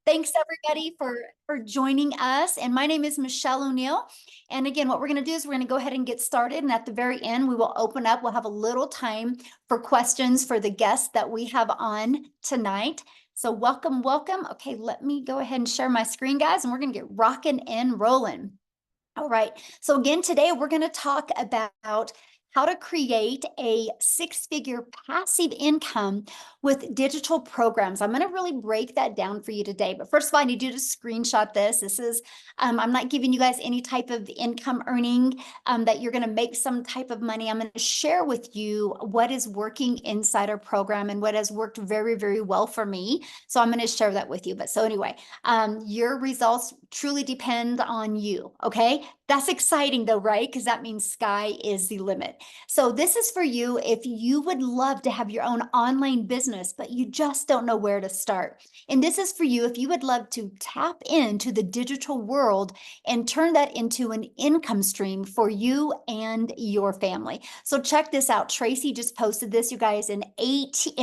Thanks everybody for joining us. And my name is Michelle O'Neill. And again, what we're going to do is we're going to go ahead and get started. And at the very end, we will open up. We'll have a little time for questions for the guests that we have on tonight. So welcome, welcome. Okay, let me go ahead and share my screen, guys, and we're going to get rocking and rolling. All right. So again, today we're going to talk about how to create a six-figure passive income with digital programs. I'm going to really break that down for you today. But first of all, I need you to screenshot this. This is, I'm not giving you guys any type of income earning that you're going to make some type of money. I'm going to share with you what is working inside our program and what has worked very, very well for me. So I'm going to share that with you. But so anyway, your results truly depend on you. Okay. That's exciting though, right? Because that means sky is the limit. So this is for you if you would love to have your own online business, but you just don't know where to start. And this is for you if you would love to tap into the digital world and turn that into an income stream for you and your family. So check this out. Tracy just posted this, you guys, in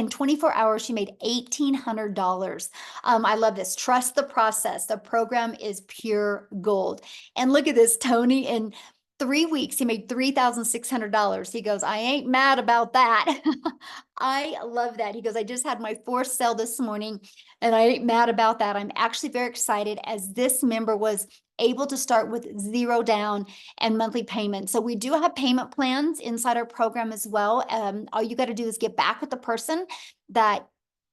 24 hours, she made $1,800. I love this. Trust the process. The program is pure gold. And look at this, Tony, in 3 weeks, he made $3,600. He goes, I ain't mad about that. I love that. He goes, I just had my fourth sale this morning and I ain't mad about that. I'm actually very excited as this member was able to start with zero down and monthly payment. So we do have payment plans inside our program as well. All you got to do is get back with the person that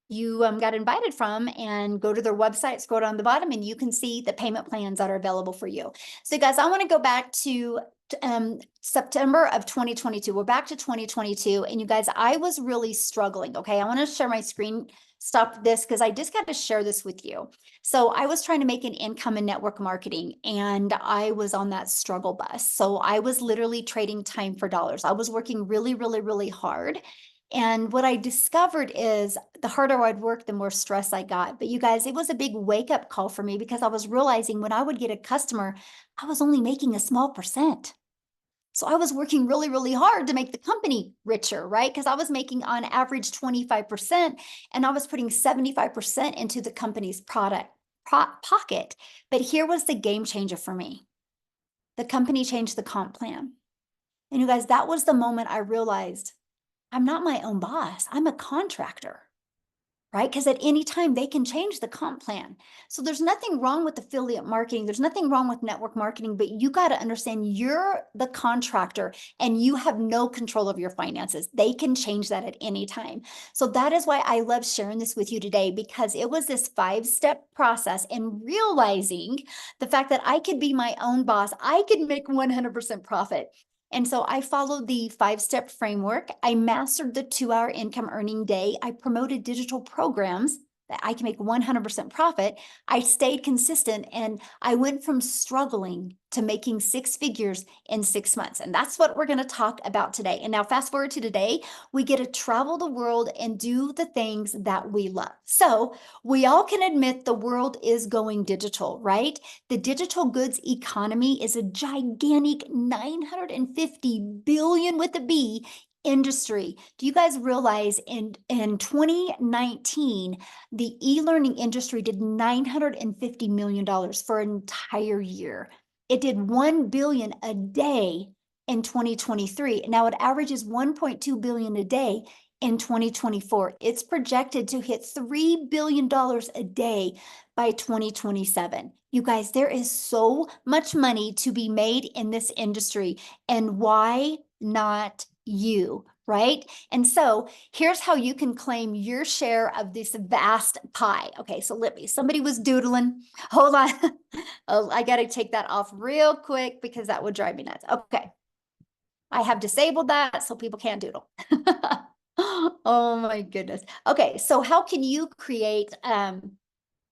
you got invited from and go to their website, scroll down the bottom, and you can see the payment plans that are available for you. So guys, I want to go back to September of 2022. We're back to 2022. And you guys, I was really struggling. Okay. I want to share my screen, stop this because I just got to share this with you. So I was trying to make an income in network marketing and I was on that struggle bus. So I was literally trading time for dollars. I was working really, really, really hard. And what I discovered is the harder I'd work, the more stress I got. But you guys, it was a big wake up call for me because I was realizing when I would get a customer, I was only making a small percent. So I was working really, really hard to make the company richer, right? Because I was making on average 25% and I was putting 75% into the company's pocket. But here was the game changer for me. The company changed the comp plan. And you guys, that was the moment I realized I'm not my own boss. I'm a contractor, right? Because at any time they can change the comp plan. So there's nothing wrong with affiliate marketing. There's nothing wrong with network marketing, but you got to understand you're the contractor and you have no control of your finances. They can change that at any time. So that is why I love sharing this with you today, because it was this 5-step process and realizing the fact that I could be my own boss. I could make 100% profit. And so I followed the 5-step framework. I mastered the 2-hour income earning day. I promoted digital programs that I can make 100% profit. I stayed consistent and I went from struggling to making 6 figures in 6 months. And that's what we're going to talk about today. And now fast forward to today, we get to travel the world and do the things that we love. So we all can admit the world is going digital, right? The digital goods economy is a gigantic 950 billion with a B industry. Do you guys realize in 2019, the e-learning industry did $950 million for an entire year. It did 1 billion a day in 2023. Now it averages 1.2 billion a day in 2024. It's projected to hit $3 billion a day by 2027. You guys, there is so much money to be made in this industry. And why not you, right? And so here's how you can claim your share of this vast pie. Okay, so let me, somebody was doodling. Hold on. Oh, I got to take that off real quick because that would drive me nuts. Okay. I have disabled that so people can't doodle. Oh my goodness. Okay, so how can you create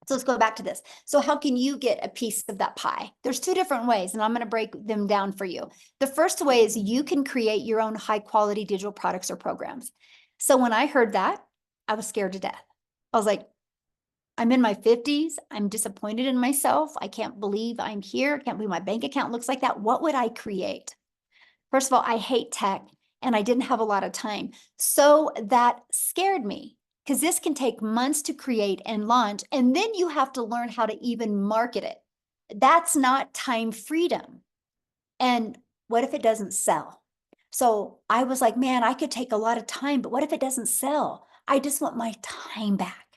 so let's go back to this. So how can you get a piece of that pie? There's 2 different ways, and I'm going to break them down for you. The first way is you can create your own high quality digital products or programs. So when I heard that, I was scared to death. I was like, I'm in my 50s. I'm disappointed in myself. I can't believe I'm here. I can't believe my bank account looks like that. What would I create? First of all, I hate tech and I didn't have a lot of time. So that scared me. because this can take months to create and launch, and then you have to learn how to even market it. That's not time freedom. And what if it doesn't sell? So I was like, man, I could take a lot of time, but what if it doesn't sell? I just want my time back.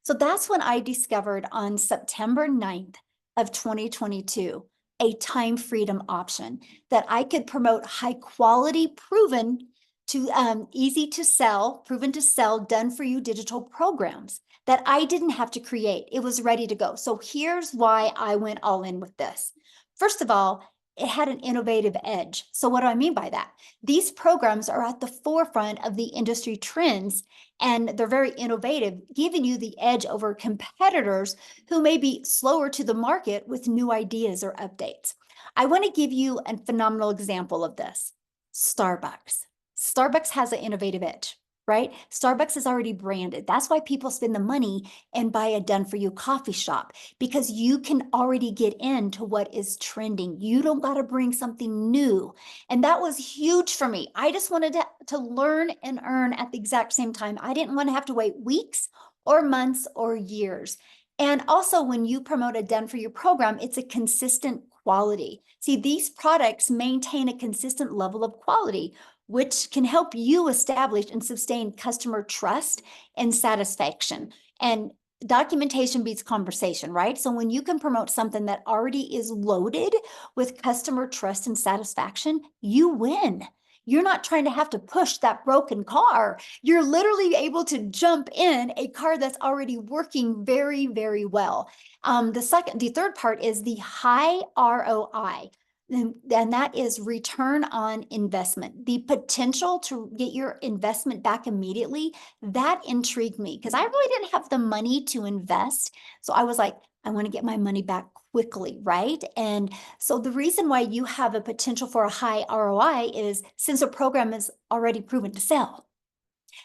So that's when I discovered on September 9th of 2022, a time freedom option that I could promote high quality, easy to sell, proven to sell, done for you digital programs that I didn't have to create. It was ready to go. So here's why I went all in with this. First of all, it had an innovative edge. So what do I mean by that? These programs are at the forefront of the industry trends, and they're very innovative, giving you the edge over competitors who may be slower to the market with new ideas or updates. I want to give you a phenomenal example of this. Starbucks. Starbucks has an innovative edge, right? Starbucks is already branded. That's why people spend the money and buy a done for you coffee shop, because you can already get into what is trending. You don't got to bring something new. And that was huge for me. I just wanted to learn and earn at the exact same time. I didn't want to have to wait weeks or months or years. And also, when you promote a done for you program, it's a consistent quality. See, these products maintain a consistent level of quality, which can help you establish and sustain customer trust and satisfaction. And documentation beats conversation, right? So when you can promote something that already is loaded with customer trust and satisfaction, you win. You're not trying to have to push that broken car. You're literally able to jump in a car that's already working very, very well. The third part is the high ROI. And that is return on investment. The potential to get your investment back immediately, that intrigued me because I really didn't have the money to invest. So I was like, I want to get my money back quickly, right? And so the reason why you have a potential for a high ROI is since a program is already proven to sell.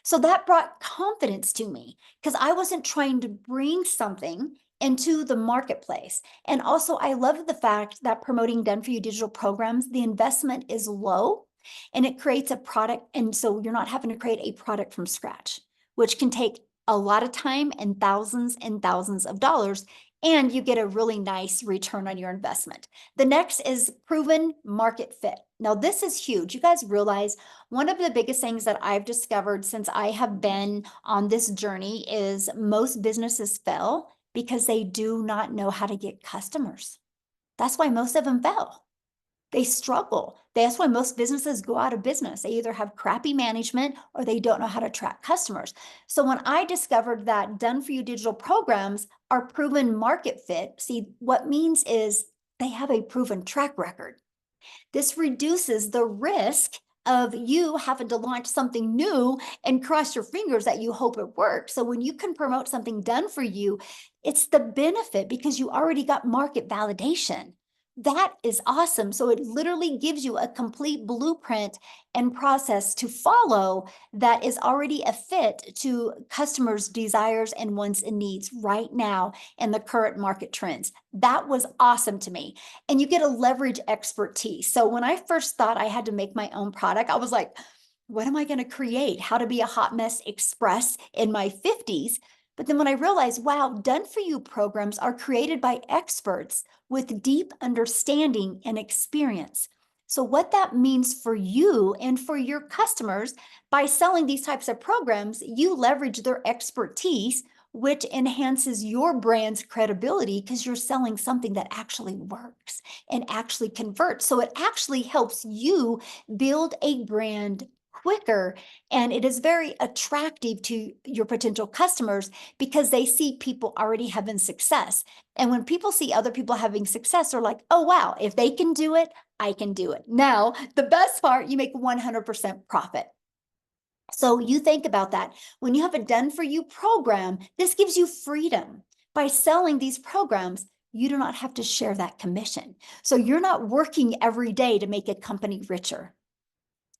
So that brought confidence to me because I wasn't trying to bring something into the marketplace. And also, I love the fact that promoting done for you digital programs, the investment is low and it creates a product. And so you're not having to create a product from scratch, which can take a lot of time and thousands of dollars. And you get a really nice return on your investment. The next is proven market fit. Now, this is huge. You guys realize one of the biggest things that I've discovered since I have been on this journey is most businesses fail because they do not know how to get customers. That's why most of them fail. They struggle. That's why most businesses go out of business. They either have crappy management or they don't know how to attract customers. So when I discovered that done for you digital programs are proven market fit, see, what means is they have a proven track record. This reduces the risk of you having to launch something new and cross your fingers that you hope it works. So when you can promote something done for you, it's the benefit because you already got market validation. That is awesome. So it literally gives you a complete blueprint and process to follow that is already a fit to customers' desires and wants and needs right now in the current market trends. That was awesome to me. And you get a leverage expertise. So when I first thought I had to make my own product, I was like, what am I going to create? How to be a hot mess express in my 50s. But then when I realized, wow, done for you programs are created by experts with deep understanding and experience. So what that means for you and for your customers, by selling these types of programs, you leverage their expertise, which enhances your brand's credibility because you're selling something that actually works and actually converts. So it actually helps you build a brand quicker, and it is very attractive to your potential customers because they see people already having success. And when people see other people having success, they're like, oh, wow, if they can do it, I can do it. Now, the best part, you make 100% profit. So you think about that. When you have a done for you program, this gives you freedom. By selling these programs, you do not have to share that commission. So you're not working every day to make a company richer.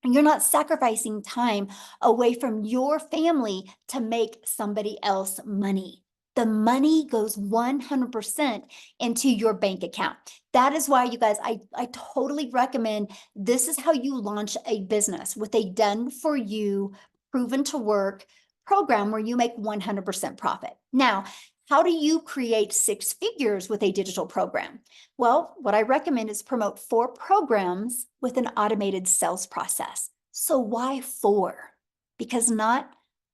And you're not sacrificing time away from your family to make somebody else money. The money goes 100% into your bank account. That is why, you guys, I totally recommend this is how you launch a business with a done for you, proven to work, program where you make 100% profit. Now, how do you create 6 figures with a digital program? Well, what I recommend is promote 4 programs with an automated sales process. So why 4? Because not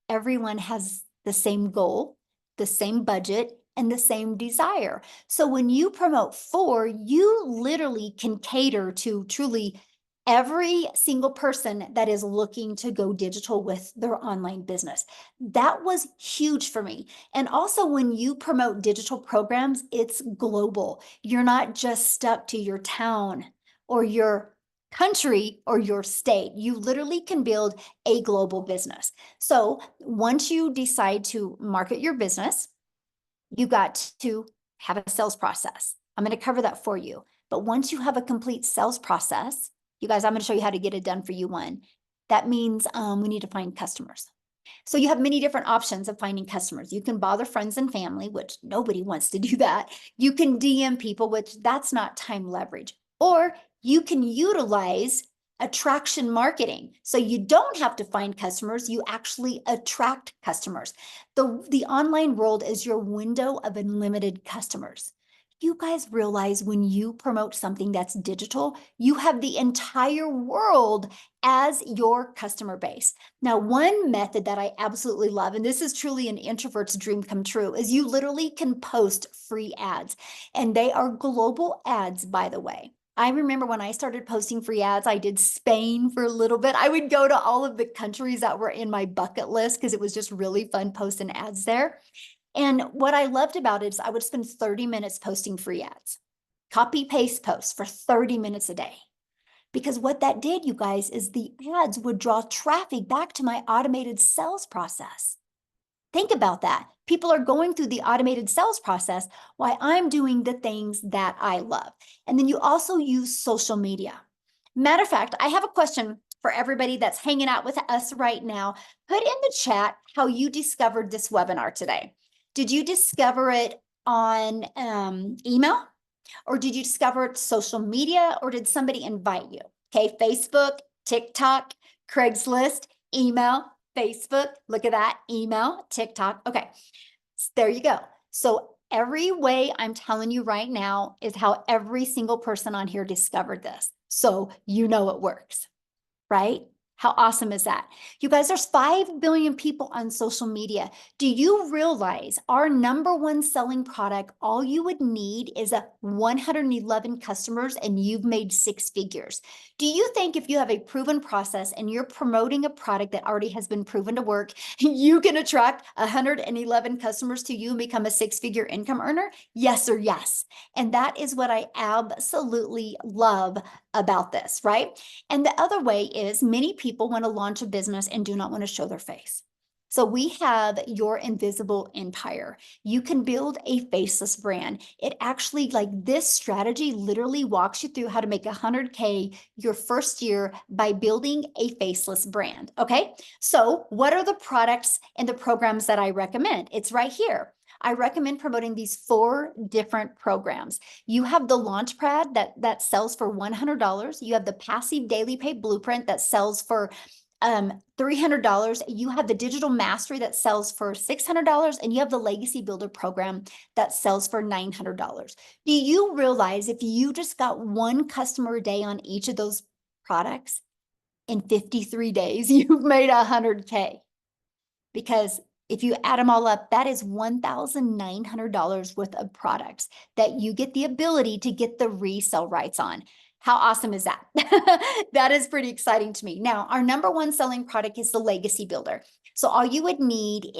everyone has the same goal, the same budget, and the same desire. So when you promote 4, you literally can cater to truly every single person that is looking to go digital with their online business. That was huge for me. And also, when you promote digital programs, it's global. You're not just stuck to your town or your country or your state. You literally can build a global business. So once you decide to market your business, you got to have a sales process. I'm going to cover that for you. But once you have a complete sales process, you guys, I'm going to show you how to get it done for you one. That means we need to find customers. So you have many different options of finding customers. You can bother friends and family, which nobody wants to do that. You can DM people, which that's not time leverage. Or you can utilize attraction marketing. So you don't have to find customers, you actually attract customers. The online world is your window of unlimited customers. You guys realize when you promote something that's digital, you have the entire world as your customer base. Now, one method that I absolutely love, and this is truly an introvert's dream come true, is you literally can post free ads. And they are global ads, by the way. I remember when I started posting free ads, I did Spain for a little bit. I would go to all of the countries that were in my bucket list because it was just really fun posting ads there. And what I loved about it is I would spend 30 minutes posting free ads, copy paste posts for 30 minutes a day. Because what that did, you guys, is the ads would draw traffic back to my automated sales process. Think about that. People are going through the automated sales process while I'm doing the things that I love. And then you also use social media. Matter of fact, I have a question for everybody that's hanging out with us right now. Put in the chat how you discovered this webinar today. Did you discover it on email? Or did you discover it social media? Or did somebody invite you? Okay, Facebook, TikTok, Craigslist, email, Facebook, look at that, email, TikTok. Okay, there you go. So every way I'm telling you right now is how every single person on here discovered this. So you know it works, right? How awesome is that? You guys, there's 5 billion people on social media. Do you realize our #1 selling product, all you would need is 111 customers and you've made 6 figures. Do you think if you have a proven process and you're promoting a product that already has been proven to work, you can attract 111 customers to you and become a 6-figure income earner? Yes or yes. And that is what I absolutely love about this, right? And the other way is many people want to launch a business and do not want to show their face. So we have your invisible empire. You can build a faceless brand. It actually, like this strategy literally walks you through how to make 100K your first year by building a faceless brand. Okay. So what are the products and the programs that I recommend? It's right here. I recommend promoting these 4 different programs. You have the Launchpad that sells for $100. You have the Passive Daily Pay Blueprint that sells for $300. You have the Digital Mastery that sells for $600, and you have the Legacy Builder program that sells for $900. Do you realize if you just got 1 customer a day on each of those products, in 53 days, you've made 100K? Because if you add them all up, that is $1,900 worth of products that you get the ability to get the resale rights on. How awesome is that? That is pretty exciting to me. Now, our #1 selling product is the Legacy Builder. So all you would need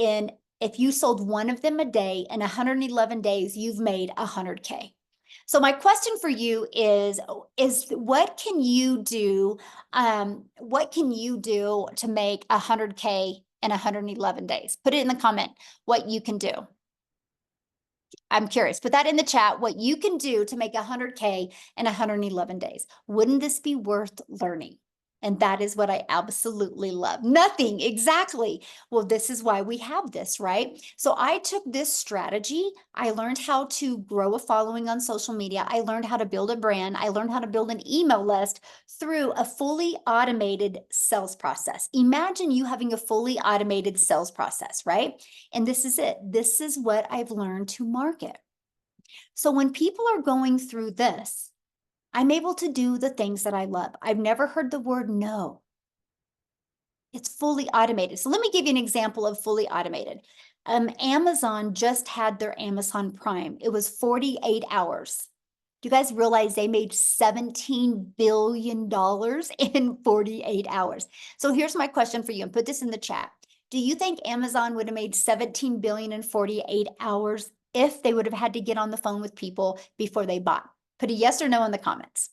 if you sold 1 of them a day in 111 days, you've made 100K. So my question for you is what can you do? What can you do to make 100K in 111 days? Put it in the comment what you can do. I'm curious. Put that in the chat, what you can do to make 100K in 111 days. Wouldn't this be worth learning? And that is what I absolutely love. Nothing, exactly. Well, this is why we have this, right? So I took this strategy. I learned how to grow a following on social media. I learned how to build a brand. I learned how to build an email list through a fully automated sales process. Imagine you having a fully automated sales process, right? And this is it. This is what I've learned to market. So when people are going through this, I'm able to do the things that I love. I've never heard the word no. It's fully automated. So let me give you an example of fully automated. Amazon just had their Amazon Prime. It was 48 hours. Do you guys realize they made $17 billion in 48 hours? So here's my question for you, and put this in the chat. Do you think Amazon would have made 17 billion in 48 hours if they would have had to get on the phone with people before they bought? Put a yes or no in the comments.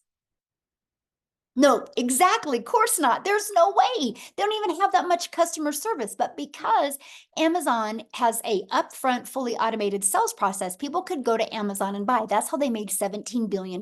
No, exactly. Of course not. There's no way. They don't even have that much customer service. But because Amazon has a upfront, fully automated sales process, people could go to Amazon and buy. That's how they made $17 billion.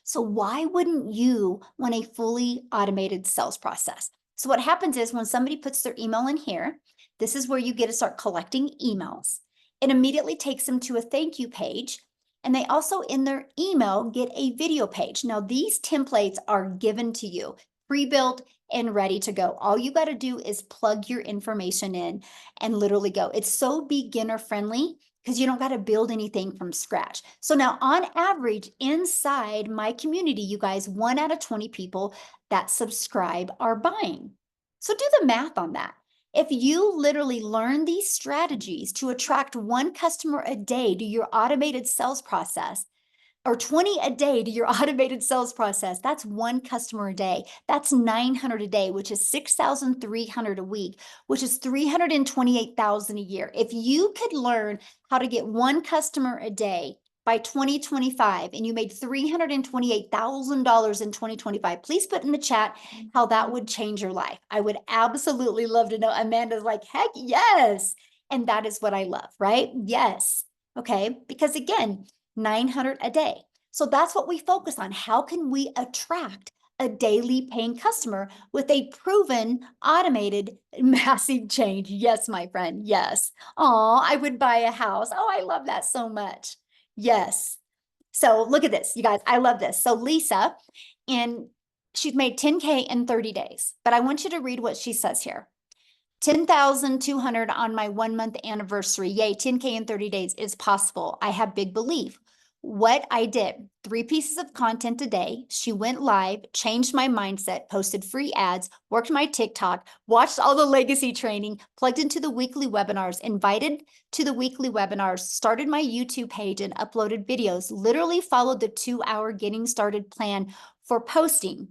So why wouldn't you want a fully automated sales process? So what happens is when somebody puts their email in here, this is where you get to start collecting emails. It immediately takes them to a thank you page. And they also in their email get a video page. Now these templates are given to you, pre-built and ready to go. All you got to do is plug your information in and literally go. It's so beginner friendly because you don't got to build anything from scratch. So now on average inside my community, you guys, 1 out of 20 people that subscribe are buying. So do the math on that. If you literally learn these strategies to attract 1 customer a day to your automated sales process, or 20 a day to your automated sales process, that's 1 customer a day. That's 900 a day, which is 6,300 a week, which is 328,000 a year. If you could learn how to get 1 customer a day by 2025 and you made $328,000 in 2025, please put in the chat how that would change your life. I would absolutely love to know. Amanda's like, heck yes. And that is what I love, right? Yes. Okay. Because again, 900 a day. So that's what we focus on. How can we attract a daily paying customer with a proven automated massive change? Yes, my friend. Yes. Oh, I would buy a house. Oh, I love that so much. Yes. So look at this, you guys. I love this. So Lisa, and she's made 10K in 30 days, but I want you to read what she says here. 10,200 on my 1-month anniversary. Yay, 10K in 30 days is possible. I have big belief. What I did, 3 pieces of content a day. She went live, changed my mindset, posted free ads, worked my TikTok, watched all the legacy training, plugged into the weekly webinars, invited to the weekly webinars, started my YouTube page and uploaded videos, literally followed the 2-hour getting started plan for posting.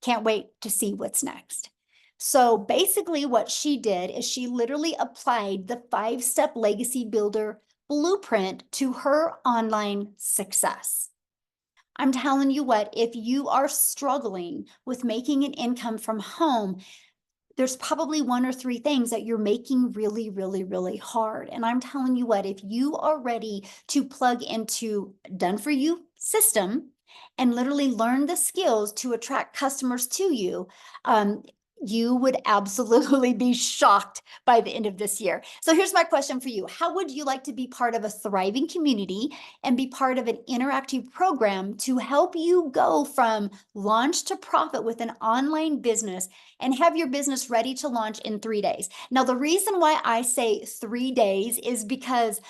Can't wait to see what's next. So basically what she did is she literally applied the 5-step legacy builder blueprint to her online success. I'm telling you what, if you are struggling with making an income from home, there's probably 1 or 3 things that you're making really, really, really hard. And I'm telling you what, if you are ready to plug into done for you system and literally learn the skills to attract customers to you, you would absolutely be shocked by the end of this year. So here's my question for you. How would you like to be part of a thriving community and be part of an interactive program to help you go from launch to profit with an online business and have your business ready to launch in 3 days? Now, the reason why I say 3 days is because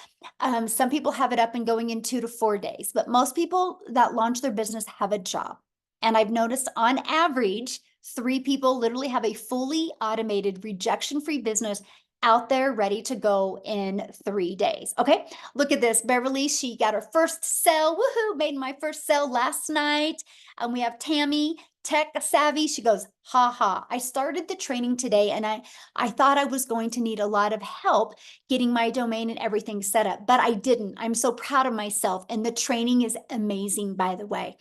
some people have it up and going in 2 to 4 days, but most people that launch their business have a job. And I've noticed on average, 3 people literally have a fully automated rejection-free business out there ready to go in 3 days. Okay, look at this. Beverly, she got her first sale. Woohoo, made my first sale last night. And we have Tammy, tech savvy. She goes, ha ha. I started the training today and I thought I was going to need a lot of help getting my domain and everything set up, but I didn't. I'm so proud of myself. And the training is amazing, by the way.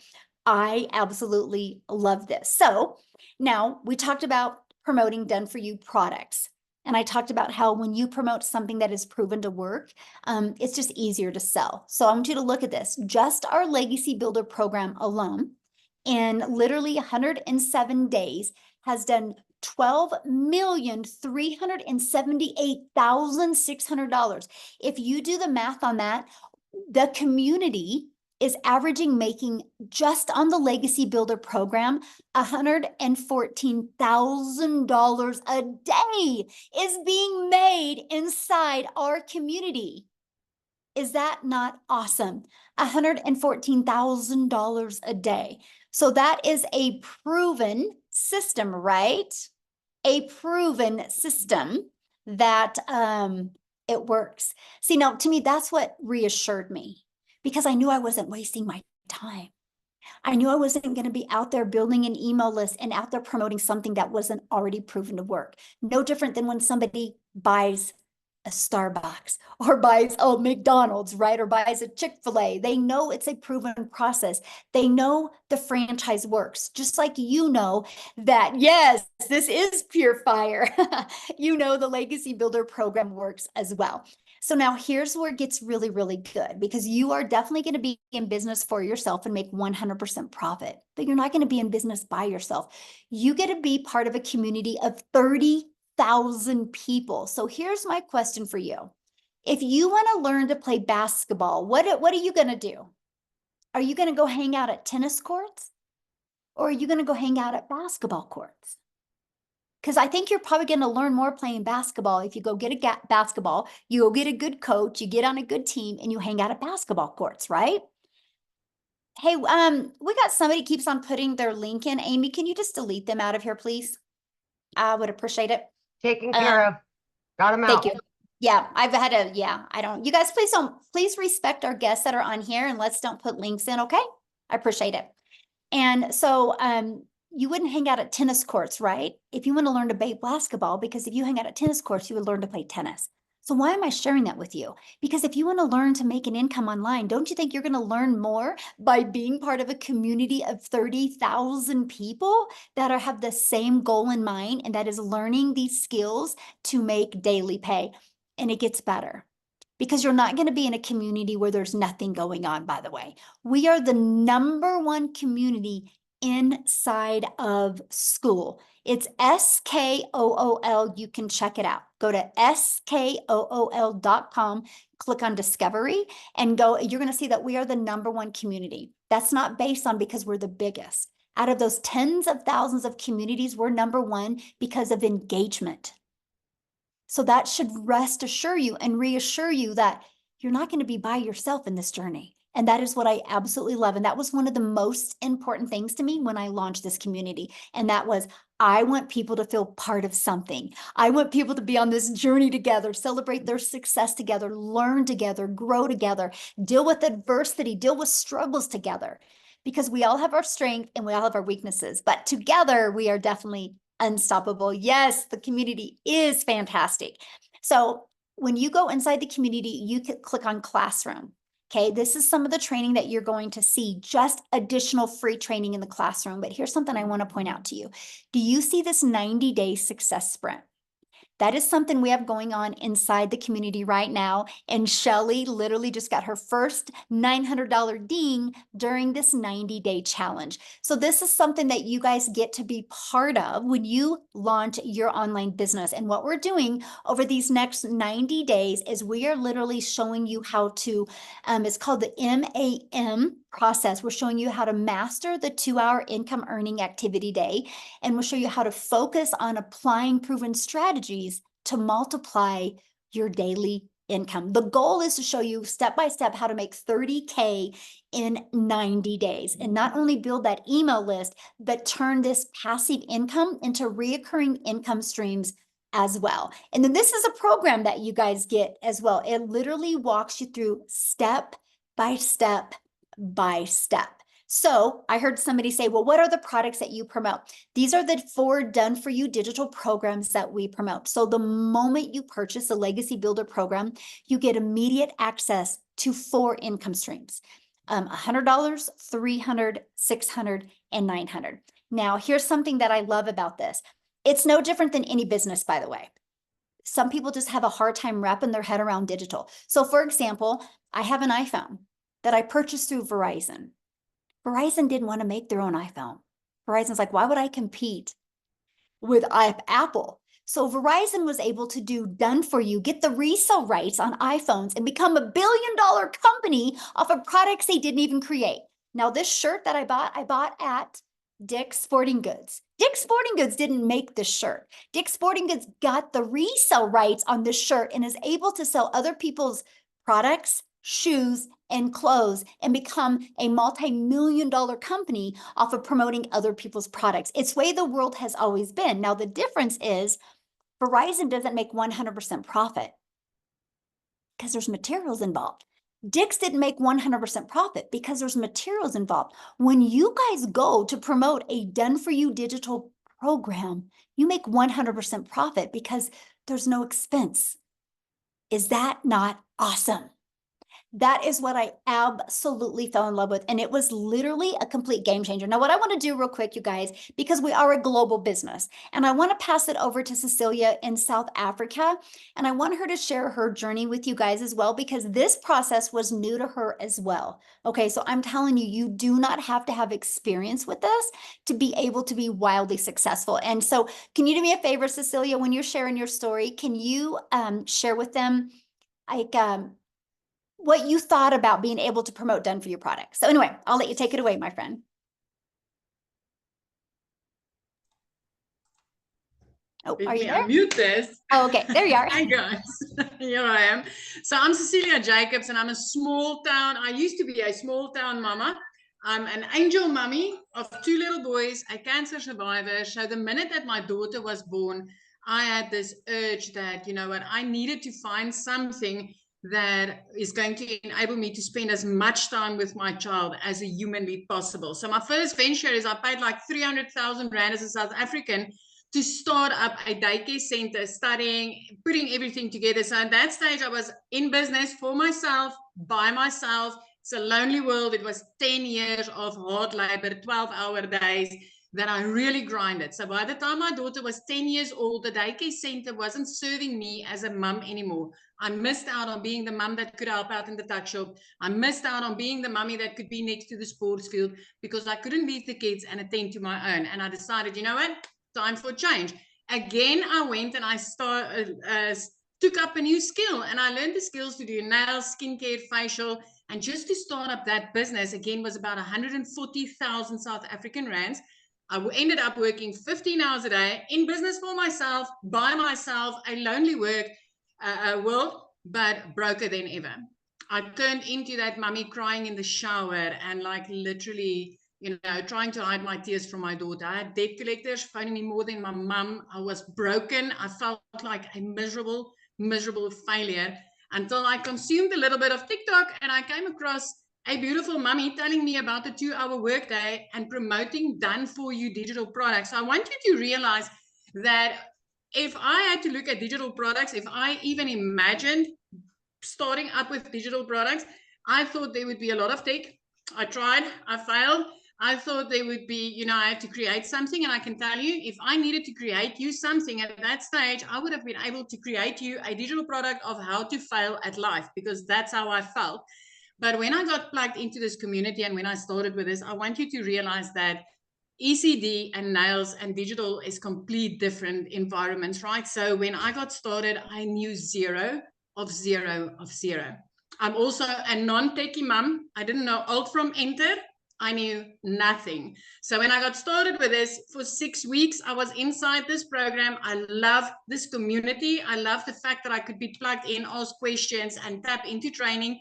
I absolutely love this. So now we talked about promoting done for you products. And I talked about how when you promote something that is proven to work, it's just easier to sell. So I want you to look at this. Just our Legacy Builder program alone, in literally 107 days, has done $12,378,600. If you do the math on that, the community is averaging making just on the Legacy Builder program $114,000 a day is being made inside our community. Is that not awesome? $114,000 a day. So that is a proven system, right? A proven system that it works. See, now to me, that's what reassured me, because I knew I wasn't wasting my time. I knew I wasn't going to be out there building an email list and out there promoting something that wasn't already proven to work. No different than when somebody buys a Starbucks or buys a McDonald's, right? Or buys a Chick-fil-A. They know it's a proven process. They know the franchise works, just like you know that, yes, this is pure fire. You know the Legacy Builder program works as well. So now here's where it gets really, really good, because you are definitely going to be in business for yourself and make 100% profit, but you're not going to be in business by yourself. You get to be part of a community of 30,000 people. So here's my question for you. If you want to learn to play basketball, what are you going to do? Are you going to go hang out at tennis courts, or are you going to go hang out at basketball courts? Because I think you're probably going to learn more playing basketball if you go get a basketball, you go get a good coach, you get on a good team, and you hang out at basketball courts, right? Hey, we got somebody keeps on putting their link in. Amy, can you just delete them out of here, please? I would appreciate it. Taken care of. Got them out. Thank you. Yeah, I've had a, I don't, you guys, please respect our guests that are on here, and let's don't put links in, okay? I appreciate it. And so, you wouldn't hang out at tennis courts, right? If you want to learn to play basketball, because if you hang out at tennis courts, you would learn to play tennis. So why am I sharing that with you? Because if you want to learn to make an income online, don't you think you're going to learn more by being part of a community of 30,000 people that have the same goal in mind, and that is learning these skills to make daily pay? And it gets better, because you're not going to be in a community where there's nothing going on, by the way. We are the #1 community inside of school. It's SKOOL. You can check it out. Go to SKOOL.com, click on Discovery, and go. You're going to see that we are the #1 community. That's not based on because we're the biggest. Out of those tens of thousands of communities, we're #1 because of engagement. So that should assure you and reassure you that you're not going to be by yourself in this journey. And that is what I absolutely love. And that was one of the most important things to me when I launched this community. And that was, I want people to feel part of something. I want people to be on this journey together, celebrate their success together, learn together, grow together, deal with adversity, deal with struggles together. Because we all have our strength and we all have our weaknesses, but together we are definitely unstoppable. Yes, the community is fantastic. So when you go inside the community, you can click on Classroom. Okay, this is some of the training that you're going to see, just additional free training in the classroom. But here's something I want to point out to you. Do you see this 90-day success sprint? That is something we have going on inside the community right now. And Shelly literally just got her first $900 ding during this 90-day challenge. So this is something that you guys get to be part of when you launch your online business. And what we're doing over these next 90 days is we are literally showing you how to, it's called the MAM process. We're showing you how to master the 2-hour income earning activity day. And we'll show you how to focus on applying proven strategies to multiply your daily income. The goal is to show you step by step how to make 30K in 90 days, and not only build that email list, but turn this passive income into reoccurring income streams as well. And then this is a program that you guys get as well. It literally walks you through step by step by step. So I heard somebody say, well, what are the products that you promote? These are the 4 done-for-you digital programs that we promote. So the moment you purchase a Legacy Builder program, you get immediate access to 4 income streams, $100, $300, $600, and $900. Now, here's something that I love about this. It's no different than any business, by the way. Some people just have a hard time wrapping their head around digital. So for example, I have an iPhone that I purchased through Verizon. Verizon didn't want to make their own iPhone. Verizon's like, why would I compete with Apple. So Verizon was able to do done for you, get the resale rights on iPhones and become $1 billion company off of products they didn't even create. Now, this shirt that I bought at Dick's Sporting Goods. Dick's Sporting Goods didn't make this shirt. Dick's Sporting Goods got the resale rights on this shirt and is able to sell other people's products, shoes, and clothes and become a multi-million-dollar company off of promoting other people's products. It's the way the world has always been. Now, the difference is Verizon doesn't make 100% profit because there's materials involved. Dick's didn't make 100% profit because there's materials involved. When you guys go to promote a done-for-you digital program, you make 100% profit because there's no expense. Is that not awesome? That is what I absolutely fell in love with. And it was literally a complete game changer. Now, what I want to do real quick, you guys, because we are a global business, and I want to pass it over to Cecilia in South Africa. And I want her to share her journey with you guys as well, because this process was new to her as well. Okay, so I'm telling you, you do not have to have experience with this to be able to be wildly successful. And so can you do me a favor, Cecilia, when you're sharing your story, can you share with them like what you thought about being able to promote done for you products? So anyway, I'll let you take it away, my friend. Oh, Let are you me there? unmute this. Oh, okay, there you are. Hi guys, here I am. So I'm Cecilia Jacobs and I'm a small town. I used to be a small town mama. I'm an angel mummy of 2 little boys, a cancer survivor. So the minute that my daughter was born, I had this urge that, you know what, I needed to find something that is going to enable me to spend as much time with my child as a humanly possible. So my first venture is I paid like 300,000 Rand as a South African to start up a daycare center, studying, putting everything together. So at that stage, I was in business for myself, by myself. It's a lonely world. It was 10 years of hard labor, 12-hour days that I really grinded. So by the time my daughter was 10 years old, the daycare center wasn't serving me as a mum anymore. I missed out on being the mum that could help out in the tuck shop. I missed out on being the mummy that could be next to the sports field because I couldn't leave the kids and attend to my own. And I decided, you know what? Time for change. Again, I went and I took up a new skill and I learned the skills to do nails, skincare, facial, and just to start up that business again was about 140,000 South African rands. I ended up working 15 hours a day in business for myself, by myself, a lonely world, but broker than ever. I turned into that mummy crying in the shower and like literally, you know, trying to hide my tears from my daughter. I had debt collectors phoning me more than my mum. I was broken. I felt like a miserable failure until I consumed a little bit of TikTok and I came across a beautiful mummy telling me about the 2-hour workday and promoting done for you digital products. So I want you to realize that if I had to look at digital products, if I even imagined starting up with digital products, I thought there would be a lot of tech. I tried, I failed. I thought there would be, you know, I had to create something. And I can tell you, if I needed to create you something at that stage, I would have been able to create you a digital product of how to fail at life, because that's how I felt. But when I got plugged into this community and when I started with this, I want you to realize that ECD and nails and digital is complete different environments, right? So when I got started, I knew zero of zero. I'm also a non-techie mom. I didn't know alt from enter. I knew nothing. So when I got started with this for 6 weeks, I was inside this program. I love this community. I love the fact that I could be plugged in, ask questions and tap into training.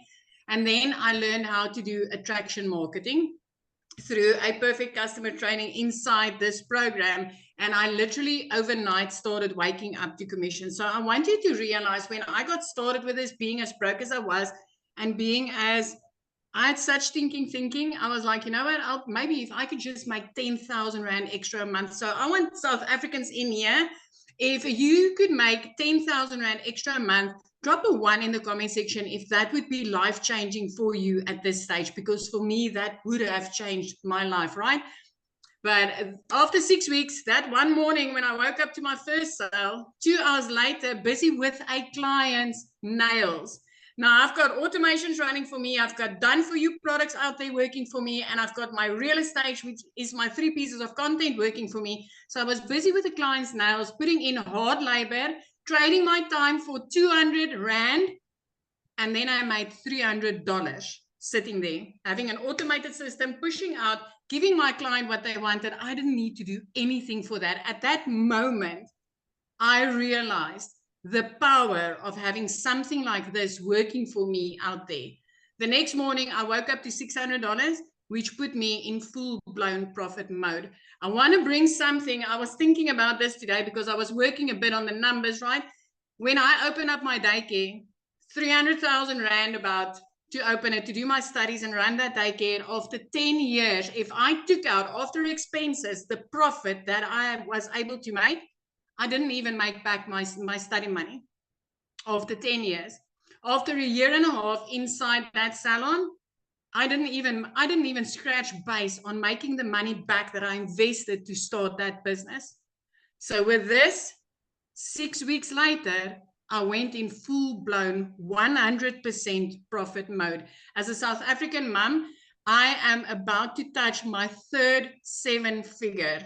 And then I learned how to do attraction marketing through a perfect customer training inside this program. And I literally overnight started waking up to commission. So I want you to realize when I got started with this, being as broke as I was and being as I had such thinking, I was like, you know what, maybe if I could just make 10,000 Rand extra a month. So I want South Africans in here. If you could make 10,000 Rand extra a month, drop a 1 in the comment section if that would be life-changing for you at this stage, because for me, that would have changed my life, right? But after 6 weeks, that one morning when I woke up to my first sale, 2 hours later, busy with a client's nails. Now I've got automations running for me. I've got done for you products out there working for me. And I've got my real estate, which is my 3 pieces of content working for me. So I was busy with the client's nails, putting in hard labor, trading my time for 200 Rand. And then I made $300 sitting there, having an automated system, pushing out, giving my client what they wanted. I didn't need to do anything for that. At that moment, I realized the power of having something like this working for me out there. The next morning, I woke up to $600, which put me in full-blown profit mode. I want to bring something. I was thinking about this today because I was working a bit on the numbers, right? When I open up my daycare, 300,000 Rand about to open it, to do my studies and run that daycare. After 10 years, if I took out after expenses, the profit that I was able to make, I didn't even make back my study money after 10 years. After a year and a half inside that salon, I didn't even scratch base on making the money back that I invested to start that business. So with this, 6 weeks later, I went in full-blown 100% profit mode. As a South African mom, I am about to touch my third 7-figure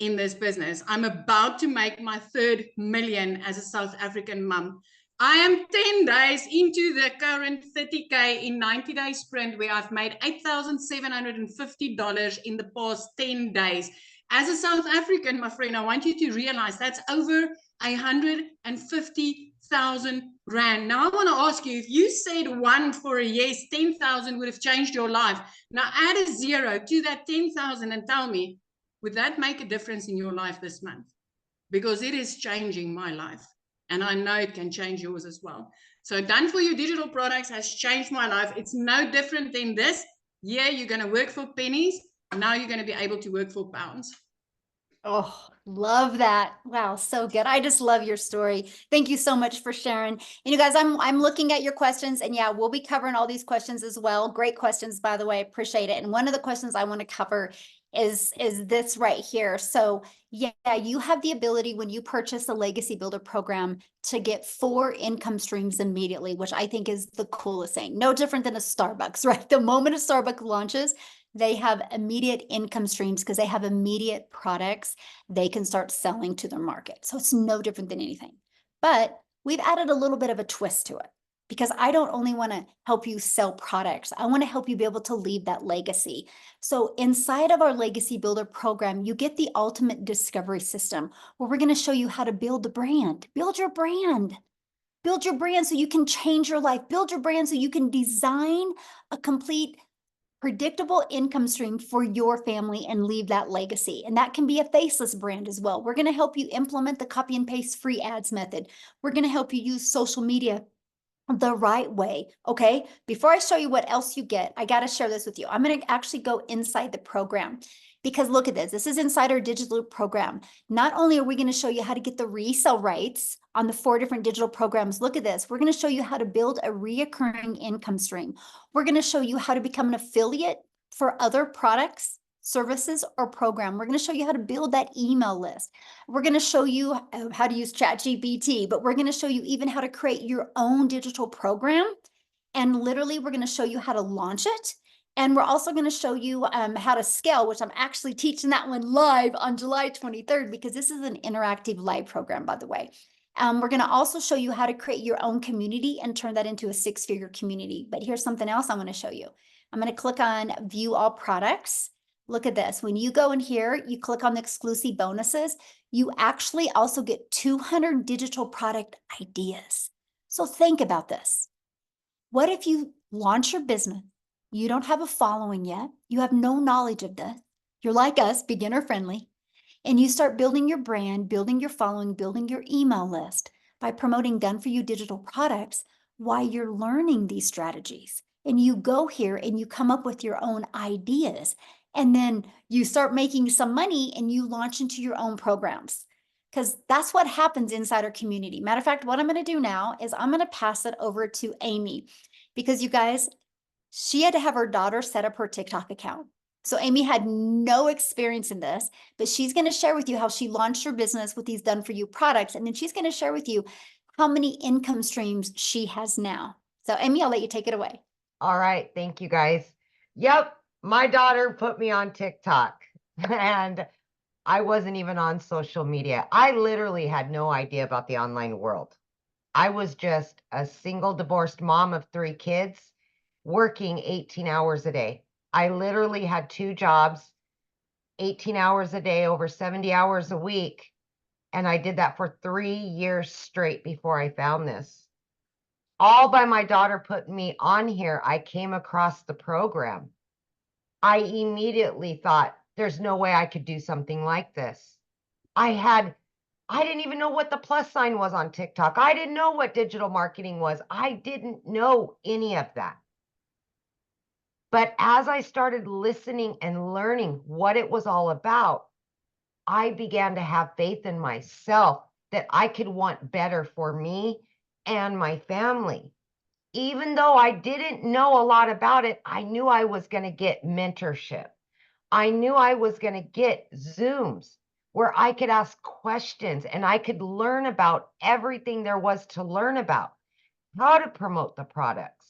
in this business. I'm about to make my third million as a South African mom. I am 10 days into the current 30K in 90-day sprint where I've made $8,750 in the past 10 days. As a South African, my friend, I want you to realize that's over 150,000 Rand. Now I want to ask you, if you said one for a yes, 10,000 would have changed your life. Now add a 0 to that 10,000 and tell me, would that make a difference in your life this month? Because it is changing my life. And I know it can change yours as well. So done for you digital products has changed my life. It's no different than this. Yeah, you're going to work for pennies. Now you're going to be able to work for pounds. Oh, love that. Wow, so good. I just love your story. Thank you so much for sharing. And you guys, I'm looking at your questions, and yeah, we'll be covering all these questions as well. Great questions, by the way. Appreciate it. And one of the questions I want to cover is this right here. So yeah, you have the ability when you purchase a Legacy Builder program to get 4 income streams immediately, which I think is the coolest thing. No different than a Starbucks, right? The moment a Starbucks launches, they have immediate income streams because they have immediate products they can start selling to their market. So it's no different than anything. But we've added a little bit of a twist to it, because I don't only want to help you sell products. I want to help you be able to leave that legacy. So inside of our Legacy Builder program, you get the ultimate discovery system where we're going to show you how to build the brand, build your brand. Build your brand so you can change your life. Build your brand so you can design a complete predictable income stream for your family and leave that legacy. And that can be a faceless brand as well. We're going to help you implement the copy and paste free ads method. We're going to help you use social media the right way. Okay. Before I show you what else you get, I got to share this with you. I'm going to actually go inside the program, because look at this. This is inside our digital program. Not only are we going to show you how to get the resale rights on the 4 different digital programs, look at this. We're going to show you how to build a reoccurring income stream. We're going to show you how to become an affiliate for other products, services, or program. We're going to show you how to build that email list. We're going to show you how to use ChatGPT, but we're going to show you even how to create your own digital program. And literally, we're going to show you how to launch it. And we're also going to show you how to scale, which I'm actually teaching that one live on July 23rd, because this is an interactive live program, by the way. We're going to also show you how to create your own community and turn that into a 6-figure community. But here's something else I'm going to show you. I'm going to click on View All Products. Look at this. When you go in here, you click on the exclusive bonuses, you actually also get 200 digital product ideas. So think about this. What if you launch your business? You don't have a following yet. You have no knowledge of this. You're like us, beginner friendly. And you start building your brand, building your following, building your email list by promoting done-for-you digital products while you're learning these strategies. And you go here and you come up with your own ideas. And then you start making some money and you launch into your own programs, because that's what happens inside our community. Matter of fact, what I'm going to do now is I'm going to pass it over to Amy, because you guys, she had to have her daughter set up her TikTok account. So Amy had no experience in this, but she's going to share with you how she launched her business with these done-for-you products. And then she's going to share with you how many income streams she has now. So Amy, I'll let you take it away. All right. Thank you, guys. Yep. My daughter put me on TikTok and I wasn't even on social media. I literally had no idea about the online world. I was just a single divorced mom of 3 kids working 18 hours a day. I literally had 2 jobs, 18 hours a day, over 70 hours a week. And I did that for 3 years straight before I found this. All by my daughter putting me on here, I came across the program. I immediately thought, there's no way I could do something like this. I didn't even know what the plus sign was on TikTok. I didn't know what digital marketing was. I didn't know any of that. But as I started listening and learning what it was all about, I began to have faith in myself that I could want better for me and my family. Even though I didn't know a lot about it, I knew I was going to get mentorship. I knew I was going to get Zooms where I could ask questions and I could learn about everything there was to learn about, how to promote the products,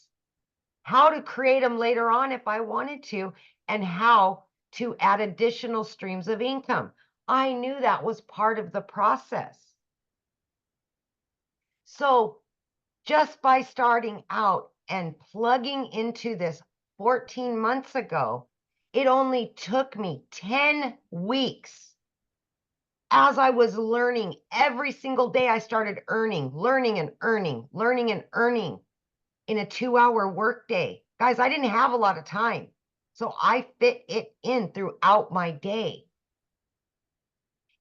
how to create them later on if I wanted to, and how to add additional streams of income. I knew that was part of the process. So just by starting out and plugging into this 14 months ago, it only took me 10 weeks. As I was learning every single day, I started learning and earning in a 2-hour workday. Guys, I didn't have a lot of time, so I fit it in throughout my day.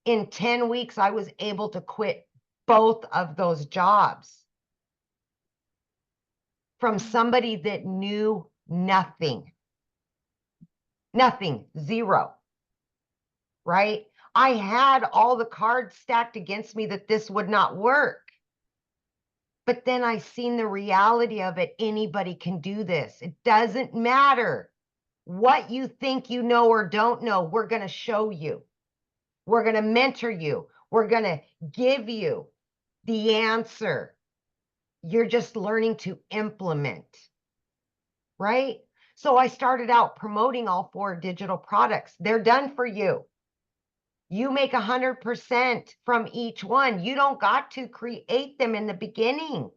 In 10 weeks, I was able to quit both of those jobs from somebody that knew nothing, zero, right? I had all the cards stacked against me that this would not work. But then I seen the reality of it. Anybody can do this. It doesn't matter what you think you know or don't know. We're going to show you. We're going to mentor you. We're going to give you the answer. You're just learning to implement, right? So I started out promoting all 4 digital products. They're done for you. You make 100% from each one. You don't got to create them in the beginning.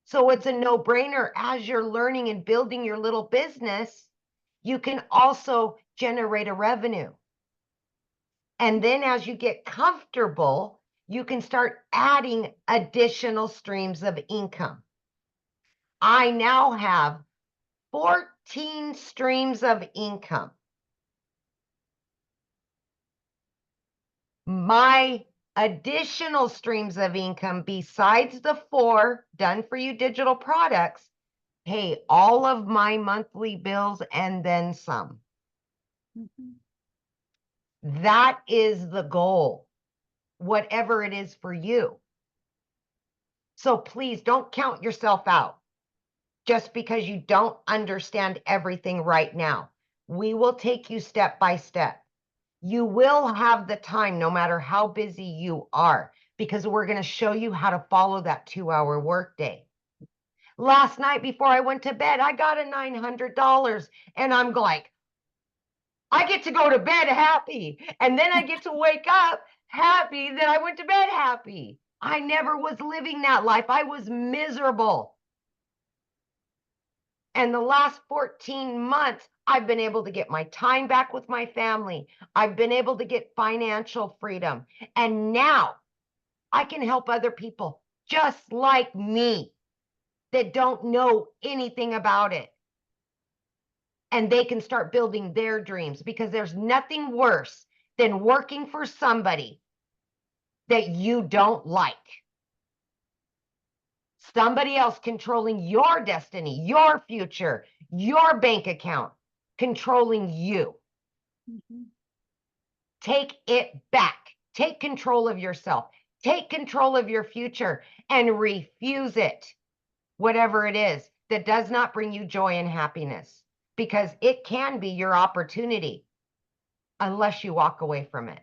So it's a no-brainer. As you're learning and building your little business, you can also generate a revenue. And then as you get comfortable, you can start adding additional streams of income. I now have 14 streams of income. My additional streams of income besides the 4 done for you digital products pay all of my monthly bills and then some. That is the goal, whatever it is for you. So please don't count yourself out just because you don't understand everything right now. We will take you step by step. You will have the time no matter how busy you are, because we're going to show you how to follow that 2-hour workday. Last night before I went to bed, I got a $900 and I'm like, I get to go to bed happy. And then I get to wake up happy that I went to bed happy. I never was living that life. I was miserable. And the last 14 months, I've been able to get my time back with my family. I've been able to get financial freedom. And now I can help other people just like me that don't know anything about it. And they can start building their dreams, because there's nothing worse than working for somebody that you don't like. Somebody else controlling your destiny, your future, your bank account, controlling you. Take it back. Take control of yourself. Take control of your future and refuse it, whatever it is that does not bring you joy and happiness, because it can be your opportunity unless you walk away from it.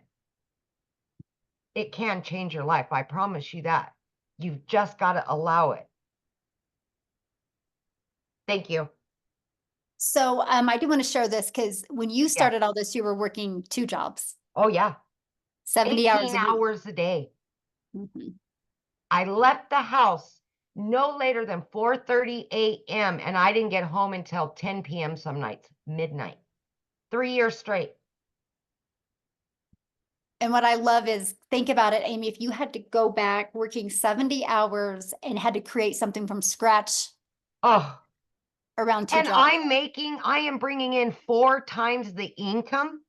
It can change your life. I promise you that. You've just got to allow it. Thank you. So I do want to share this because when you started all this, you were working 2 jobs, Oh, yeah. 70 hours 18 a week. hours a day. Mhm. I left the house no later than 4:30 a.m. and I didn't get home until 10 p.m. some nights, midnight. 3 years straight. And what I love is, think about it, Amy, if you had to go back working 70 hours and had to create something from scratch Oh, around 2 and jobs. I am bringing in 4 times the income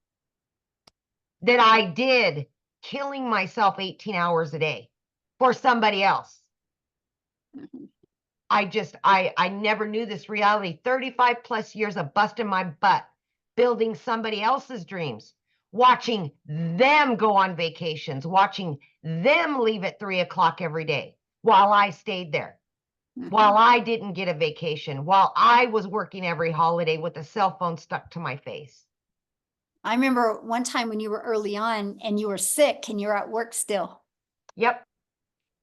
that I did killing myself 18 hours a day for somebody else. Mhm. I never knew this reality. 35 plus years of busting my butt, building somebody else's dreams, watching them go on vacations, watching them leave at 3 o'clock every day while I stayed there, while I didn't get a vacation, while I was working every holiday with a cell phone stuck to my face. I remember one time when you were early on and you were sick and you were at work still. Yep.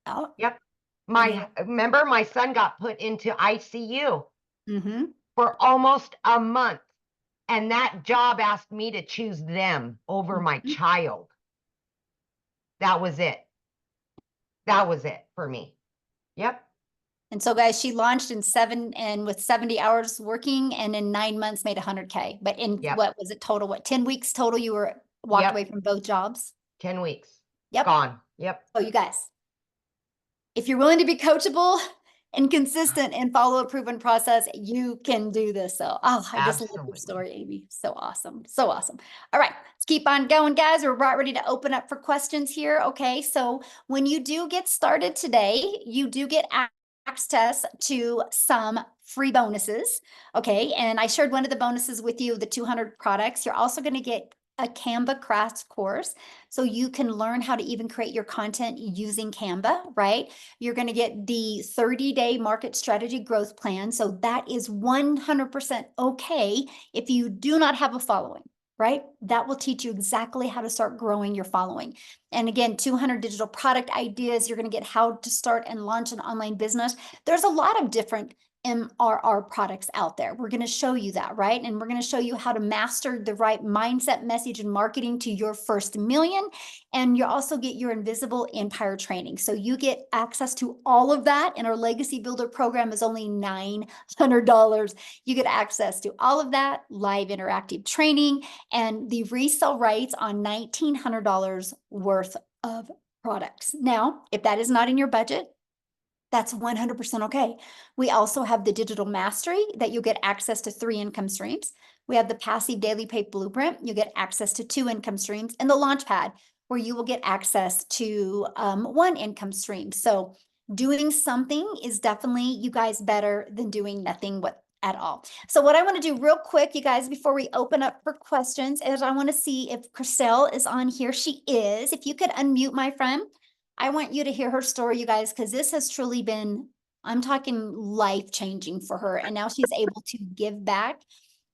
Oh. Yep. then- Remember my son got put into ICU Mhm. for almost a month. And that job asked me to choose them over my Mhm. child. That was it. That was it for me. Yep. And so guys, she launched with 70 hours working and in 9 months made 100K. But in Yep. what was it total? What, 10 weeks total you were walked Yep. away from both jobs? 10 weeks. Yep. Gone. Yep. Oh, you guys, if you're willing to be coachable and consistent and follow a proven process, you can do this. So, I just love your Absolutely. story, Amy. So awesome. So awesome. All right, let's keep on going, guys. We're about ready to open up for questions here. Okay, so when you do get started today, you do get access to some free bonuses. Okay, and I shared one of the bonuses with you, the 200 products. You're also going to get a Canva crash course so you can learn how to even create your content using Canva, right? You're going to get the 30-day market strategy growth plan. So that is 100% okay if you do not have a following, right? That will teach you exactly how to start growing your following. And again, 200 digital product ideas. You're going to get how to start and launch an online business. There's a lot of different MRR products out there. We're going to show you that, right? And we're going to show you how to master the right mindset, message, and marketing to your first million. And you also get your invisible empire training. So you get access to all of that. And our legacy builder program is only $900. You get access to all of that, live interactive training, and the resale rights on $1,900 worth of products. Now, if that is not in your budget, that's 100% okay. We also have the digital mastery that you'll get access to 3 income streams. We have the passive daily pay blueprint. You get access to 2 income streams, and the launch pad where you will get access to 1 income stream. So doing something is definitely, you guys, better than doing nothing at all. So what I want to do real quick, you guys, before we open up for questions, is I want to see if Chriselle is on here. She is. If you could unmute, my friend. I want you to hear her story, you guys, because this has truly been, I'm talking life-changing for her. And now she's able to give back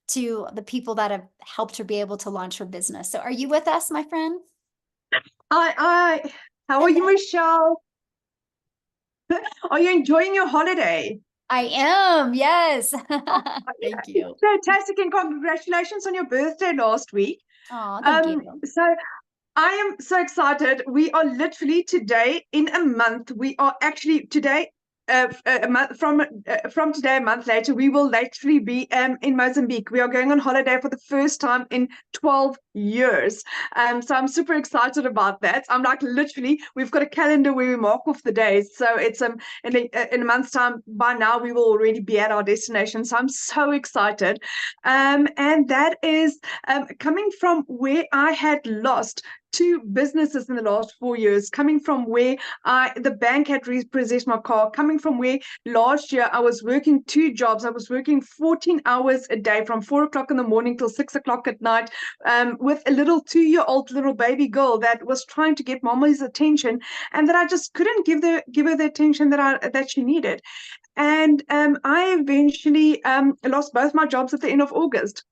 to the people that have helped her be able to launch her business. So are you with us, my friend? How are you, Michelle? Are you enjoying your holiday? I am, yes. Oh, Thank you. Fantastic, and congratulations on your birthday last week. Oh, thank you. So I am so excited. We are literally today in a month. We are actually today, a month from today, a month later, we will literally be in Mozambique. We are going on holiday for the first time in 12 years. So I'm super excited about that. I'm like, literally, we've got a calendar where we mark off the days. So it's in a month's time. By now, we will already be at our destination. So I'm so excited. And that is coming from where I had lost 2 businesses in the last 4 years, coming from where the bank had repossessed my car, coming from where last year I was working 2 jobs. I was working 14 hours a day from 4 o'clock in the morning till 6 o'clock at night, with a little 2-year-old little baby girl that was trying to get mama's attention, and that I just couldn't give her the attention that she needed. And I eventually lost both my jobs at the end of August.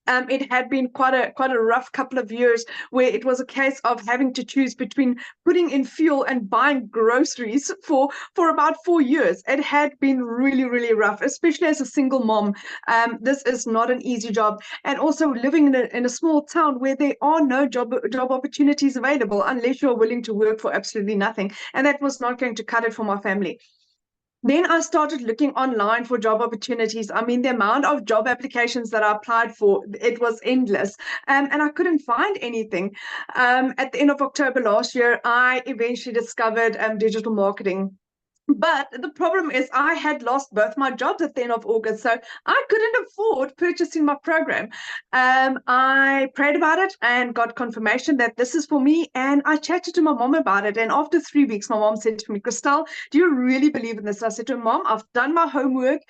It had been quite a rough couple of years where it was a case of having to choose between putting in fuel and buying groceries for about 4 years. It had been really, really rough, especially as a single mom. This is not an easy job, and also living in a small town where there are no job opportunities available unless you're willing to work for absolutely nothing, and that was not going to cut it for my family. Then I started looking online for job opportunities. I mean, the amount of job applications that I applied for, it was endless. And I couldn't find anything. At the end of October last year, I eventually discovered digital marketing. But the problem is I had lost both my jobs at the end of August, so I couldn't afford purchasing my program. I prayed about it and got confirmation that this is for me, and I chatted to my mom about it. And after 3 weeks, my mom said to me, Christelle, do you really believe in this? I said to her, Mom, I've done my homework.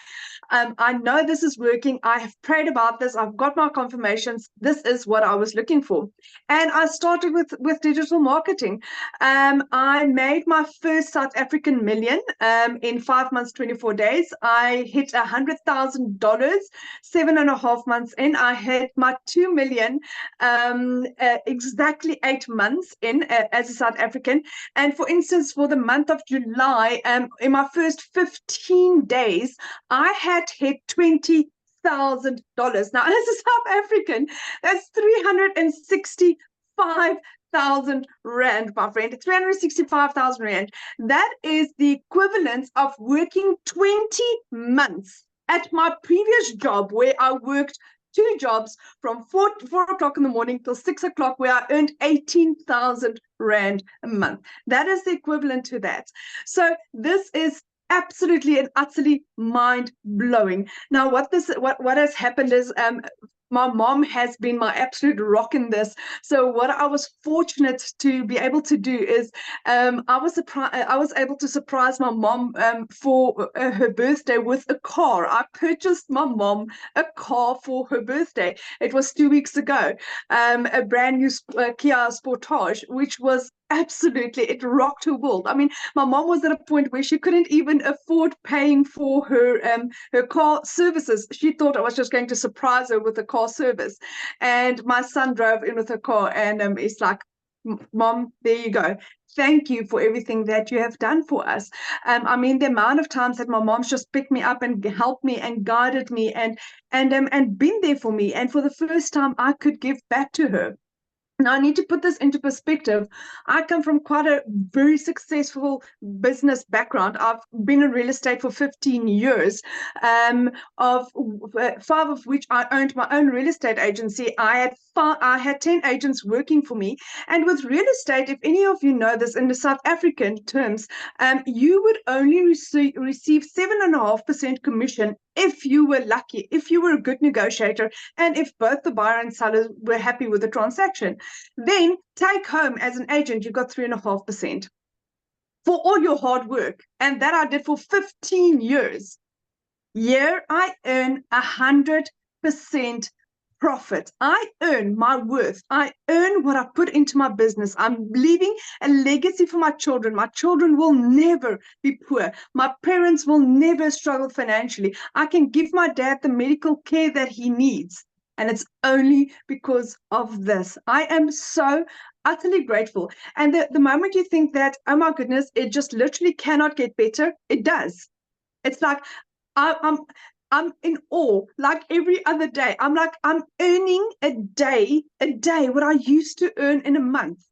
I know this is working. I have prayed about this. I've got my confirmations. This is what I was looking for. And I started with digital marketing. I made my first South African million in 5 months, 24 days. I hit $100,000 7.5 months in. I hit my 2 million exactly 8 months in as a South African. And for instance, for the month of July, in my first 15 days, I had hit $20,000. Now, as a South African, that's 365,000 rand, my friend. 365,000 rand. That is the equivalent of working 20 months at my previous job, where I worked 2 jobs from 4 o'clock in the morning till 6 o'clock, where I earned 18,000 rand a month. That is the equivalent to that. So this is absolutely and utterly mind-blowing. Now, what has happened is my mom has been my absolute rock in this. So what I was fortunate to be able to do is I was able to surprise my mom for her birthday with a car. I purchased my mom a car for her birthday. It was 2 weeks ago, a brand new Kia Sportage, which was absolutely, it rocked her world. I mean, my mom was at a point where she couldn't even afford paying for her car services. She thought I was just going to surprise her with a car service. And my son drove in with her car, and it's like, Mom, there you go. Thank you for everything that you have done for us. I mean, the amount of times that my mom's just picked me up and helped me and guided me and been there for me. And for the first time, I could give back to her. Now, I need to put this into perspective. I come from quite a very successful business background. I've been in real estate for 15 years, of 5 of which I owned my own real estate agency. I had 10 agents working for me. And with real estate, if any of you know this in the South African terms, you would only receive 7.5% commission if you were lucky, if you were a good negotiator, and if both the buyer and seller were happy with the transaction. Then take home as an agent, you got 3.5% for all your hard work. And that I did for 15 years. Here I earn 100% profit. I earn my worth. I earn what I put into my business. I'm leaving a legacy for my children. My children will never be poor. My parents will never struggle financially. I can give my dad the medical care that he needs. And it's only because of this. I am so utterly grateful. And the moment you think that, oh my goodness, it just literally cannot get better, it does. It's like, I'm in awe, like every other day. I'm earning a day what I used to earn in a month.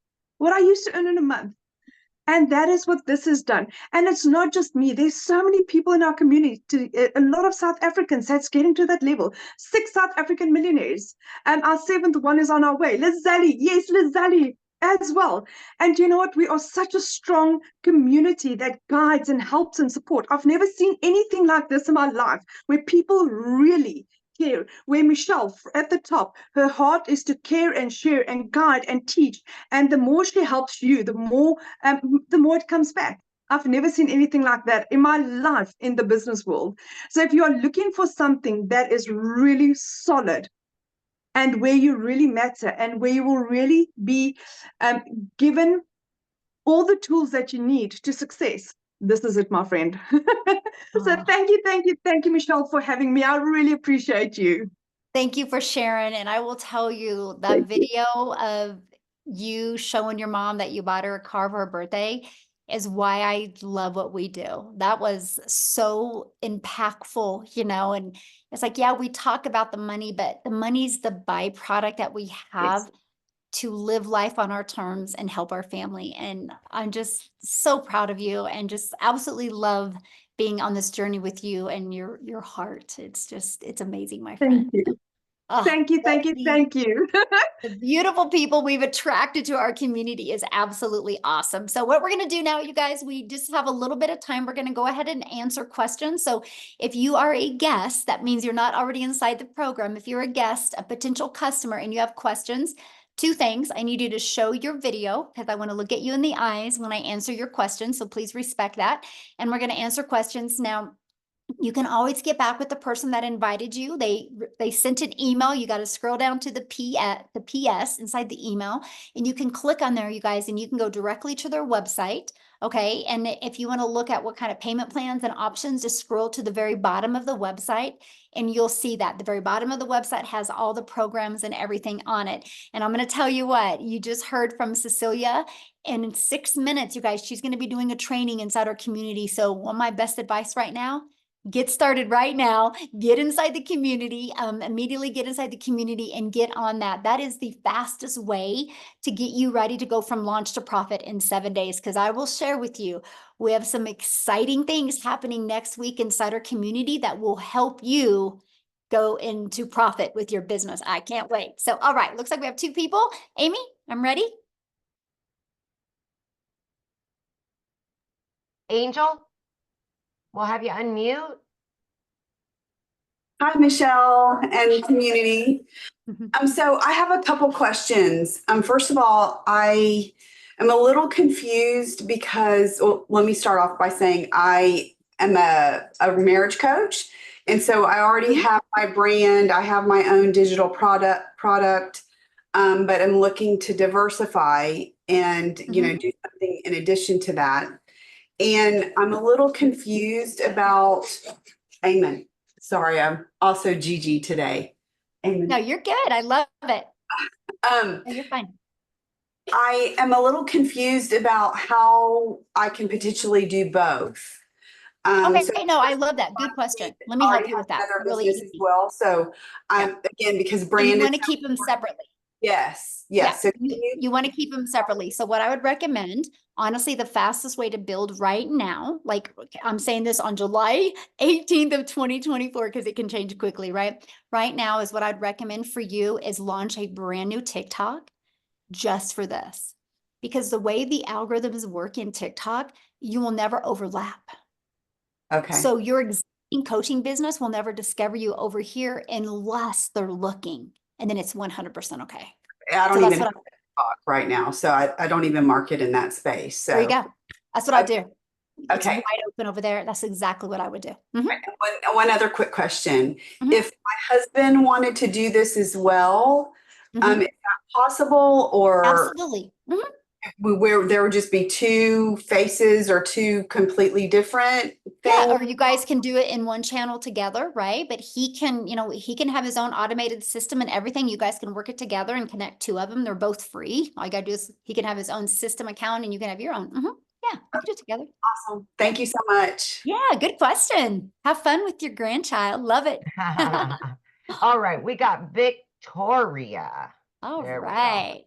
And that is what this has done. And it's not just me. There's so many people in our community, a lot of South Africans that's getting to that level. 6 South African millionaires. And our 7th one is on our way. Lizali, yes, Lizali as well. And you know what? We are such a strong community that guides and helps and support. I've never seen anything like this in my life, where people really care, where Michelle at the top, her heart is to care and share and guide and teach. And the more she helps you, the more it comes back. I've never seen anything like that in my life in the business world. So if you are looking for something that is really solid, and where you really matter, and where you will really be given all the tools that you need to success, this is it, my friend. So thank you, Michelle, for having me. I really appreciate you. Thank you for sharing. And I will tell you that video of you showing your mom that you bought her a car for her birthday is why I love what we do. That was so impactful, and it's like, yeah, we talk about the money, but the money's the byproduct that we have to live life on our terms and help our family. And I'm just so proud of you and just absolutely love being on this journey with you and your heart. It's amazing, my Thank friend. you. Oh, Thank you. Thank you. Thank you. the beautiful people we've attracted to our community is absolutely awesome. So what we're going to do now, you guys, we just have a little bit of time. We're going to go ahead and answer questions. So if you are a guest, that means you're not already inside the program. If you're a guest, a potential customer, and you have questions, two things. I need you to show your video because I want to look at you in the eyes when I answer your questions. So please respect that. And we're going to answer questions now. You can always get back with the person that invited you. They sent an email. You got to scroll down to the PS inside the email, and you can click on there, you guys, and you can go directly to their website. Okay. And if you want to look at what kind of payment plans and options, just scroll to the very bottom of the website and you'll see that the very bottom of the website has all the programs and everything on it. And I'm going to tell you what, you just heard from Cecilia. And in 6 minutes, you guys, she's going to be doing a training inside our community. So one of my best advice right now, get started right now, get inside the community, immediately get inside the community and get on that. That is the fastest way to get you ready to go from launch to profit in 7 days. Because I will share with you, we have some exciting things happening next week inside our community that will help you go into profit with your business. I can't wait. So, all right, looks like we have 2 people. Amy, I'm ready. Angel, we'll have you unmute. Hi, Michelle and community. So I have a couple questions. First of all, I am a little confused because, well, let me start off by saying I am a marriage coach. And so I already have my brand. I have my own digital product, but I'm looking to diversify and, do something in addition to that. And I'm a little confused about, amen. Sorry, I'm also Gigi today. Amen. No, you're good. I love it. No, you're fine. I am a little confused about how I can potentially do both. Okay, So no, I love that. Good question. Let me help you with that. Other Really business easy. as well. So I'm again because So you brand want to keep them separately. Yes. Yeah, So you want to keep them separately. So what I would recommend, honestly, the fastest way to build right now, like I'm saying this on July 18th of 2024, because it can change quickly, right? Right now is what I'd recommend for you is launch a brand new TikTok just for this. Because the way the algorithms work in TikTok, you will never overlap. Okay. So your existing coaching business will never discover you over here unless they're looking. And then it's 100% okay. I don't So even talk right now. So I don't even market in that space. So there you go. That's what I do. It's Okay. wide open over there. That's exactly what I would do. One other quick question. Mhm. If my husband wanted to do this as well, Mhm. is that possible? Or Absolutely. Mhm. where there would just be 2 faces or 2 completely different Yeah, things? or you guys can do it in one channel together, right? But he can, he can have his own automated system and everything. You guys can work it together and connect 2 of them. They're both free. All you gotta do is he can have his own system account and you can have your own. Yeah, you can do it together. Awesome. Thank you so much. Yeah, good question. Have fun with your grandchild. Love it. All right, we got Victoria. All There we go. right.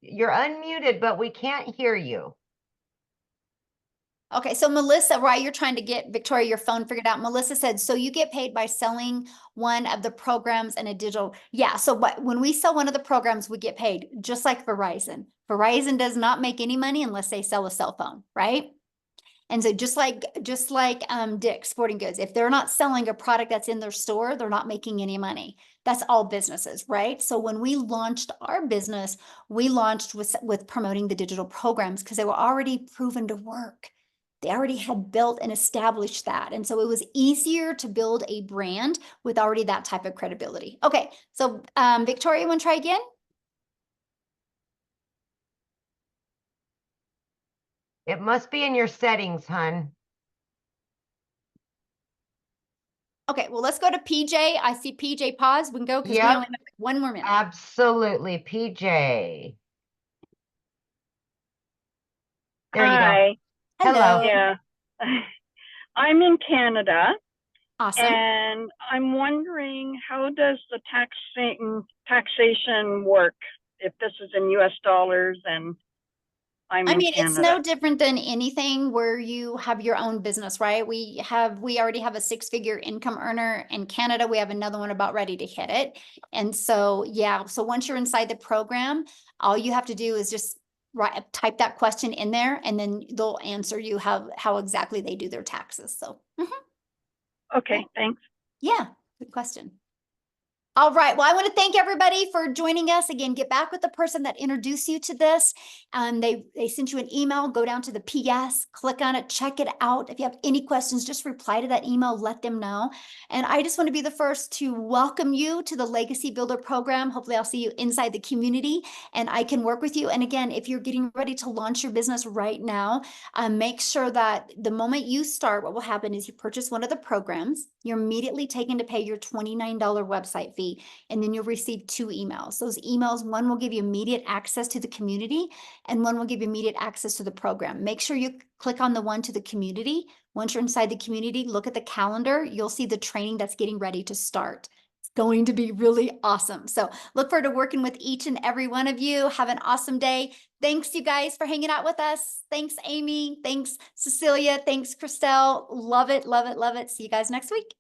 You're unmuted, but we can't hear you. Okay, so Melissa, right, you're trying to get Victoria your phone figured out. Melissa said, so you get paid by selling one of the programs in a digital. Yeah, so when we sell one of the programs, we get paid just like Verizon. Verizon does not make any money unless they sell a cell phone, right? And so just like Dick's Sporting Goods, if they're not selling a product that's in their store, they're not making any money. That's all businesses, right? So when we launched our business, we launched with promoting the digital programs because they were already proven to work. They already had built and established that. And so it was easier to build a brand with already that type of credibility. Okay, so Victoria, you want to try again? It must be in your settings, hun. Okay, well, let's go to PJ. I see PJ pause. We can go because we Yep. only have 1 more minute. Absolutely. PJ. There you go. Hi. Hello. Yeah. I'm in Canada Awesome. and I'm wondering, how does the taxation work if this is in US dollars and I'm I in mean, it's Canada? no different than anything where you have your own business, right? We already have a 6-figure income earner in Canada. We have another one about ready to hit it. And so, yeah, so once you're inside the program, all you have to do is just type that question in there, and then they'll answer you how exactly they do their taxes. So, Okay, thanks. yeah, good question. All right. Well, I want to thank everybody for joining us. Again, get back with the person that introduced you to this. They sent you an email. Go down to the PS, click on it, check it out. If you have any questions, just reply to that email, let them know. And I just want to be the first to welcome you to the Legacy Builder program. Hopefully I'll see you inside the community and I can work with you. And again, if you're getting ready to launch your business right now, make sure that the moment you start, what will happen is you purchase one of the programs, you're immediately taken to pay your $29 website fee, and then you'll receive 2 emails. Those emails, one will give you immediate access to the community and one will give you immediate access to the program. Make sure you click on the one to the community. Once you're inside the community, look at the calendar. You'll see the training that's getting ready to start. It's going to be really awesome. So look forward to working with each and every one of you. Have an awesome day. Thanks, you guys, for hanging out with us. Thanks, Amy. Thanks, Cecilia. Thanks, Christelle. Love it, love it, love it. See you guys next week.